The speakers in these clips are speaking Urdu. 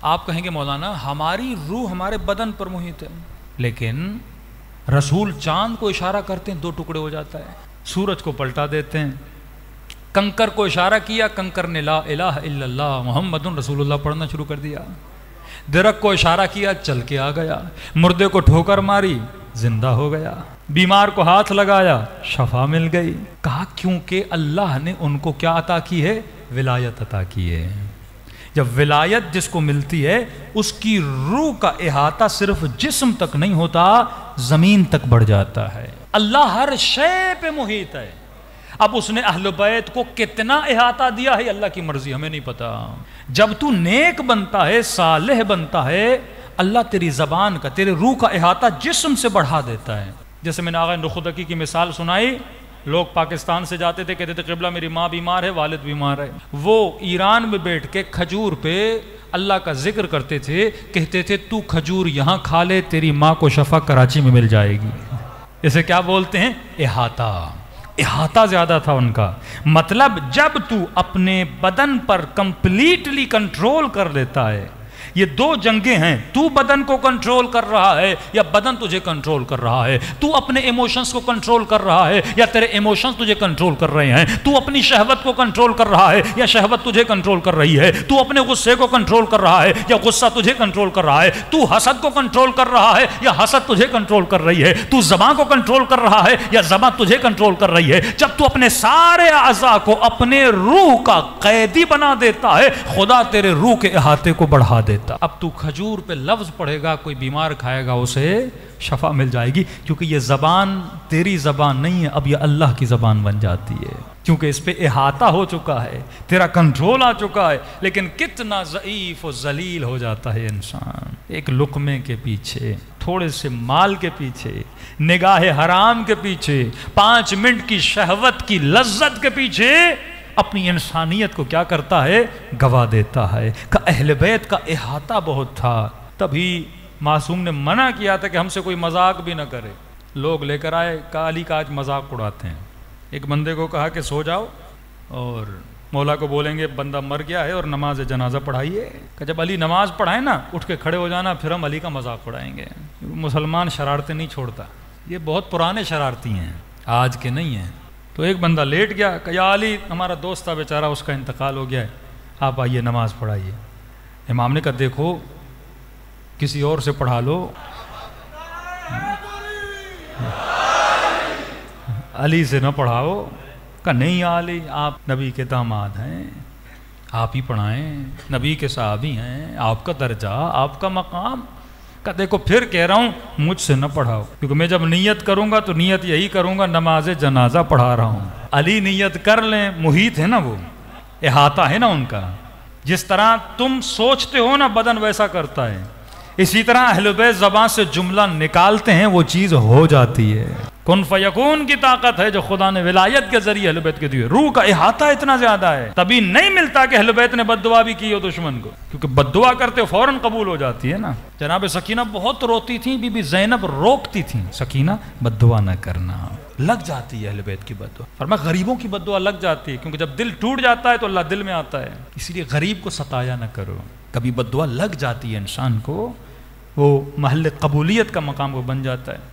آپ کہیں گے مولانا ہماری روح ہمارے بدن پر محیط ہے، لیکن رسول چاند کو اشارہ کرتے ہیں 2 ٹکڑے ہو جاتا ہے، سورج کو پلٹا دیتے ہیں، کنکر کو اشارہ کیا، کنکر نے لا الہ الا اللہ محمد رسول اللہ پڑھنا شروع کر دیا، درخت کو اشارہ کیا چل کے آ گیا، مردے کو ٹھوکر ماری زندہ ہو گیا، بیمار کو ہاتھ لگایا شفا مل گئی۔ کہا کیونکہ اللہ نے ان کو کیا عطا کی ہے؟ ولایت عطا کی ہے۔ جب ولایت جس کو ملتی ہے اس کی روح کا احاطہ صرف جسم تک نہیں ہوتا، زمین تک بڑھ جاتا ہے۔ اللہ ہر شے پہ محیط ہے۔ اب اس نے اہل بیت کو کتنا احاطہ دیا ہے اللہ کی مرضی، ہمیں نہیں پتا۔ جب تو نیک بنتا ہے، صالح بنتا ہے، اللہ تیری زبان کا، تیرے روح کا احاطہ جسم سے بڑھا دیتا ہے۔ جیسے میں نے آغا نخودکی کی مثال سنائی، لوگ پاکستان سے جاتے تھے، کہتے تھے قبلہ میری ماں بیمار ہے، والد بیمار ہے، وہ ایران میں بیٹھ کے کھجور پہ اللہ کا ذکر کرتے تھے، کہتے تھے تو کھجور یہاں کھا لے، تیری ماں کو شفا کراچی میں مل جائے گی۔ اسے کیا بولتے ہیں؟ احاطہ۔ احاطہ زیادہ تھا ان کا۔ مطلب جب تو اپنے بدن پر کمپلیٹلی کنٹرول کر لیتا ہے، یہ 2 جنگیں ہیں، تو بدن کو کنٹرول کر رہا ہے یا بدن تجھے کنٹرول کر رہا ہے، تو اپنے ایموشنز کو کنٹرول کر رہا ہے یا تیرے ایموشنز تجھے کنٹرول کر رہے ہیں، تو اپنی شہوت کو کنٹرول کر رہا ہے یا شہوت تجھے کنٹرول کر رہی ہے، تو اپنے غصے کو کنٹرول کر رہا ہے یا غصہ تجھے کنٹرول کر رہا ہے، تو حسد کو کنٹرول کر رہا ہے یا حسد تجھے کنٹرول کر رہی ہے، تو زبان کو کنٹرول کر رہا ہے یا زبان تجھے کنٹرول کر رہی ہے۔ جب تو اپنے سارے اعضاء کو اپنے روح کا قیدی بنا دیتا ہے، خدا تیرے روح کے احاطے کو بڑھا دیتا۔ اب تو کھجور پہ لفظ پڑھے گا، کوئی بیمار کھائے گا اسے شفا مل جائے گی، کیونکہ یہ زبان تیری زبان نہیں ہے، اب یہ اللہ کی زبان بن جاتی ہے، کیونکہ اس پہ احاطہ ہو چکا ہے، تیرا کنٹرول آ چکا ہے۔ لیکن کتنا ضعیف و ذلیل ہو جاتا ہے انسان، ایک لقمے کے پیچھے، تھوڑے سے مال کے پیچھے، نگاہ حرام کے پیچھے، 5 منٹ کی شہوت کی لذت کے پیچھے اپنی انسانیت کو کیا کرتا ہے؟ گوا دیتا ہے۔ کہ اہل بیت کا احاطہ بہت تھا، تبھی معصوم نے منع کیا تھا کہ ہم سے کوئی مذاق بھی نہ کرے۔ لوگ لے کر آئے، کہا علی کا آج مذاق اڑاتے ہیں۔ ایک بندے کو کہا کہ سو جاؤ اور مولا کو بولیں گے بندہ مر گیا ہے اور نماز جنازہ پڑھائیے، کہ جب علی نماز پڑھائے نا اٹھ کے کھڑے ہو جانا، پھر ہم علی کا مذاق اڑائیں گے۔ مسلمان شرارتیں نہیں چھوڑتا، یہ بہت پرانے شرارتی ہیں، آج کے نہیں ہیں۔ تو ایک بندہ لیٹ گیا، کہ یا علی ہمارا دوست تھا بیچارہ، اس کا انتقال ہو گیا ہے، آپ آئیے نماز پڑھائیے۔ امام نے کہا دیکھو کسی اور سے پڑھا لو، علی سے نہ پڑھاؤ۔ کہا نہیں یا علی آپ نبی کے داماد ہیں، آپ ہی پڑھائیں، نبی کے صحابی ہیں، آپ کا درجہ، آپ کا مقام۔ کہ دیکھو پھر کہہ رہا ہوں مجھ سے نہ پڑھاؤ، کیونکہ میں جب نیت کروں گا تو نیت یہی کروں گا نماز جنازہ پڑھا رہا ہوں۔ علی نیت کر لیں، محیط ہے نا، وہ احاطہ ہے نا ان کا۔ جس طرح تم سوچتے ہو نا بدن ویسا کرتا ہے، اسی طرح اہل بیت زبان سے جملہ نکالتے ہیں وہ چیز ہو جاتی ہے۔ کن فیکون کی طاقت ہے جو خدا نے ولایت کے ذریعے اہل بیت کے دیے۔ روح کا احاطہ اتنا زیادہ ہے، تبھی نہیں ملتا کہ اہل بیت نے بد دعا بھی کی ہو دشمن کو، کیونکہ بد دعا کرتے ہو فوراً قبول ہو جاتی ہے نا۔ جناب سکینہ بہت روتی تھیں، بی بی زینب روکتی تھیں، سکینہ بد دعا نہ کرنا، لگ جاتی ہے اہل بیت کی بد دعا۔ فرمایا غریبوں کی بد دعا لگ جاتی ہے، کیونکہ جب دل ٹوٹ جاتا ہے تو اللہ دل میں آتا ہے، اسی لیے غریب کو ستایا نہ کرو۔ کبھی بد دعا لگ جاتی ہے انسان کو، وہ محل قبولیت کا مقام وہ بن جاتا ہے۔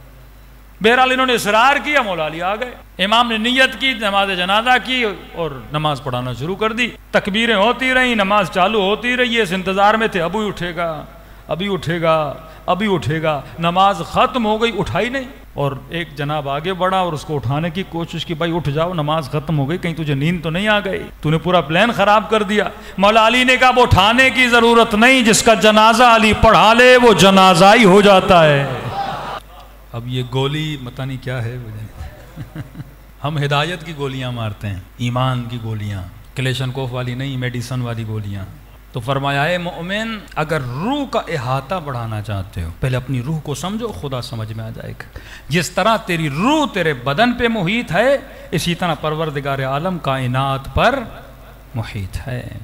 بہرحال انہوں نے اصرار کیا، مولا علی آ گئے، امام نے نیت کی، نماز جنازہ کی اور نماز پڑھانا شروع کر دی۔ تکبیریں ہوتی رہیں، نماز چالو ہوتی رہی، اس انتظار میں تھے ابھی اٹھے گا، ابھی اٹھے گا، ابھی اٹھے گا۔ نماز ختم ہو گئی، اٹھائی نہیں، اور ایک جناب آگے بڑھا اور اس کو اٹھانے کی کوشش کی، بھائی اٹھ جاؤ نماز ختم ہو گئی، کہیں تجھے نیند تو نہیں آ گئی، تو نے پورا پلان خراب کر دیا۔ مولا علی نے کہا اب اٹھانے کی ضرورت نہیں، جس کا جنازہ علی پڑھا لے وہ جنازہ ہی ہو جاتا ہے۔ اب یہ گولی پتہ نہیں کیا ہے، ہم ہدایت کی گولیاں مارتے ہیں، ایمان کی گولیاں، کلیشن کوف والی نہیں، میڈیسن والی گولیاں۔ تو فرمایا اے مومن اگر روح کا احاطہ بڑھانا چاہتے ہو، پہلے اپنی روح کو سمجھو، خدا سمجھ میں آ جائے گا۔ جس طرح تیری روح تیرے بدن پہ محیط ہے، اسی طرح پروردگار عالم کائنات پر محیط ہے۔